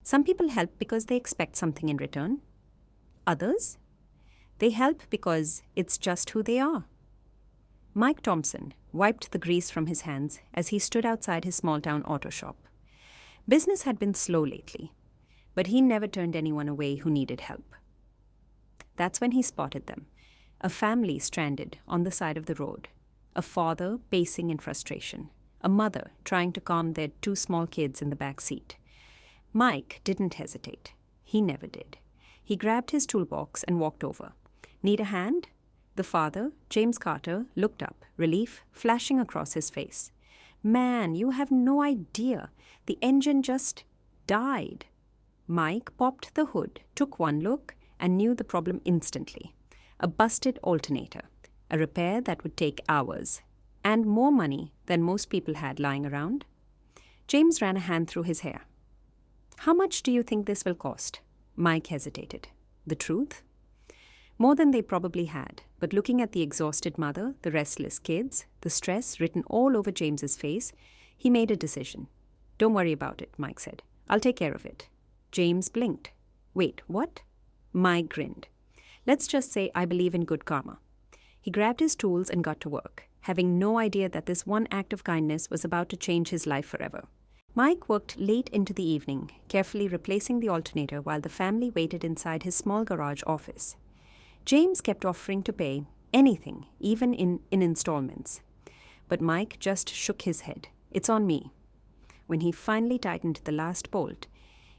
Some people help because they expect something in return. Others, they help because it's just who they are. Mike Thompson wiped the grease from his hands as he stood outside his small-town auto shop. Business had been slow lately, but he never turned anyone away who needed help. That's when he spotted them, a family stranded on the side of the road, a father pacing in frustration, a mother trying to calm their two small kids in the back seat. Mike didn't hesitate. He never did. He grabbed his toolbox and walked over. Need a hand? The father, James Carter, looked up, relief flashing across his face. Man, you have no idea. The engine just died. Mike popped the hood, took one look, and knew the problem instantly. A busted alternator, a repair that would take hours, and more money than most people had lying around. James ran a hand through his hair. How much do you think this will cost? Mike hesitated. The truth? More than they probably had, but looking at the exhausted mother, the restless kids, the stress written all over James's face, he made a decision. Don't worry about it, Mike said. I'll take care of it. James blinked. Wait, what? Mike grinned. Let's just say I believe in good karma. He grabbed his tools and got to work, having no idea that this one act of kindness was about to change his life forever. Mike worked late into the evening, carefully replacing the alternator while the family waited inside his small garage office. James kept offering to pay anything, even in installments. But Mike just shook his head. It's on me. When he finally tightened the last bolt,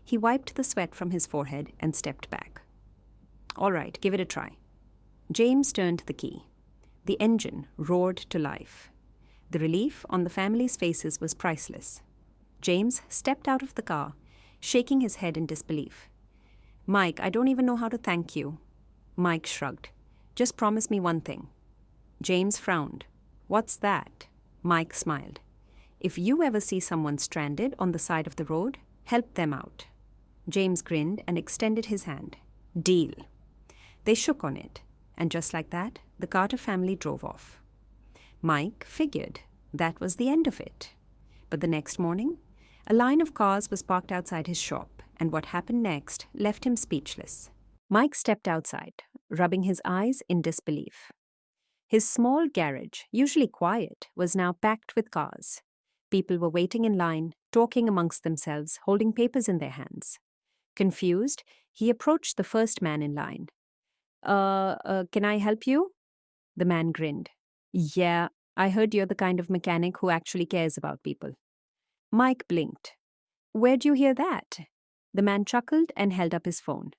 he wiped the sweat from his forehead and stepped back. All right, give it a try. James turned the key. The engine roared to life. The relief on the family's faces was priceless. James stepped out of the car, shaking his head in disbelief. Mike, I don't even know how to thank you. Mike shrugged. Just promise me one thing. James frowned. What's that? Mike smiled. If you ever see someone stranded on the side of the road, help them out. James grinned and extended his hand. Deal. They shook on it, and just like that, the Carter family drove off. Mike figured that was the end of it. But the next morning, a line of cars was parked outside his shop, and what happened next left him speechless. Mike stepped outside, rubbing his eyes in disbelief. His small garage, usually quiet, was now packed with cars. People were waiting in line, talking amongst themselves, holding papers in their hands. Confused, he approached the first man in line. Can I help you? The man grinned. Yeah, I heard you're the kind of mechanic who actually cares about people. Mike blinked. Where'd you hear that? The man chuckled and held up his phone.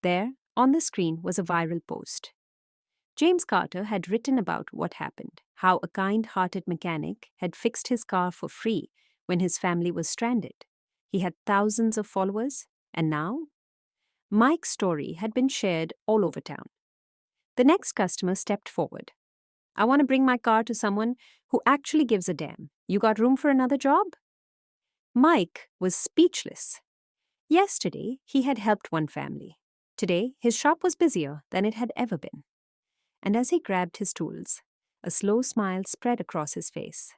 There, on the screen, was a viral post. James Carter had written about what happened, how a kind-hearted mechanic had fixed his car for free when his family was stranded. He had thousands of followers, and now? Mike's story had been shared all over town. The next customer stepped forward. I want to bring my car to someone who actually gives a damn. You got room for another job? Mike was speechless. Yesterday, he had helped one family. Today, his shop was busier than it had ever been. And as he grabbed his tools, a slow smile spread across his face.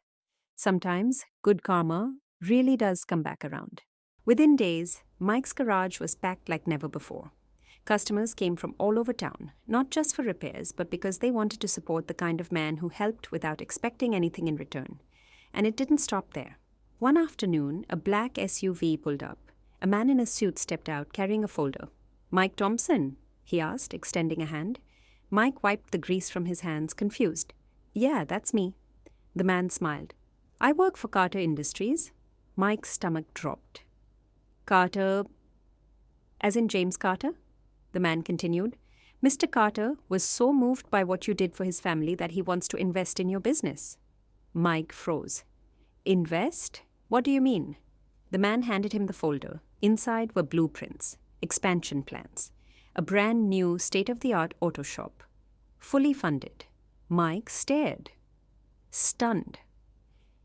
Sometimes, good karma really does come back around. Within days, Mike's garage was packed like never before. Customers came from all over town, not just for repairs, but because they wanted to support the kind of man who helped without expecting anything in return. And it didn't stop there. One afternoon, a black SUV pulled up. A man in a suit stepped out carrying a folder. Mike Thompson? He asked, extending a hand. Mike wiped the grease from his hands, confused. Yeah, that's me. The man smiled. I work for Carter Industries. Mike's stomach dropped. Carter, as in James Carter? The man continued. Mr. Carter was so moved by what you did for his family that he wants to invest in your business. Mike froze. Invest? What do you mean? The man handed him the folder. Inside were blueprints, expansion plans, a brand new state-of-the-art auto shop. Fully funded. Mike stared. Stunned.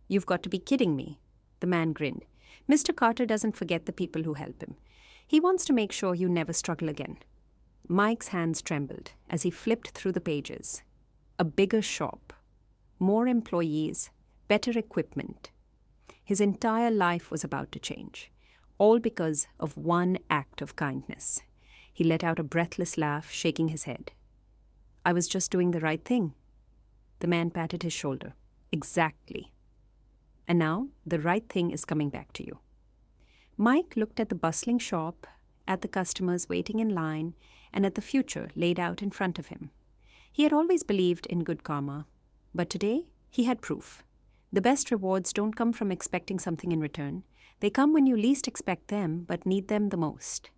You've got to be kidding me. The man grinned. Mr. Carter doesn't forget the people who help him. He wants to make sure you never struggle again. Mike's hands trembled as he flipped through the pages. A bigger shop. More employees. Better equipment. His entire life was about to change. all because of one act of kindness. He let out a breathless laugh, shaking his head. I was just doing the right thing. The man patted his shoulder. Exactly. And now the right thing is coming back to you. Mike looked at the bustling shop, at the customers waiting in line, and at the future laid out in front of him. He had always believed in good karma, but today he had proof. The best rewards don't come from expecting something in return. They come when you least expect them but need them the most.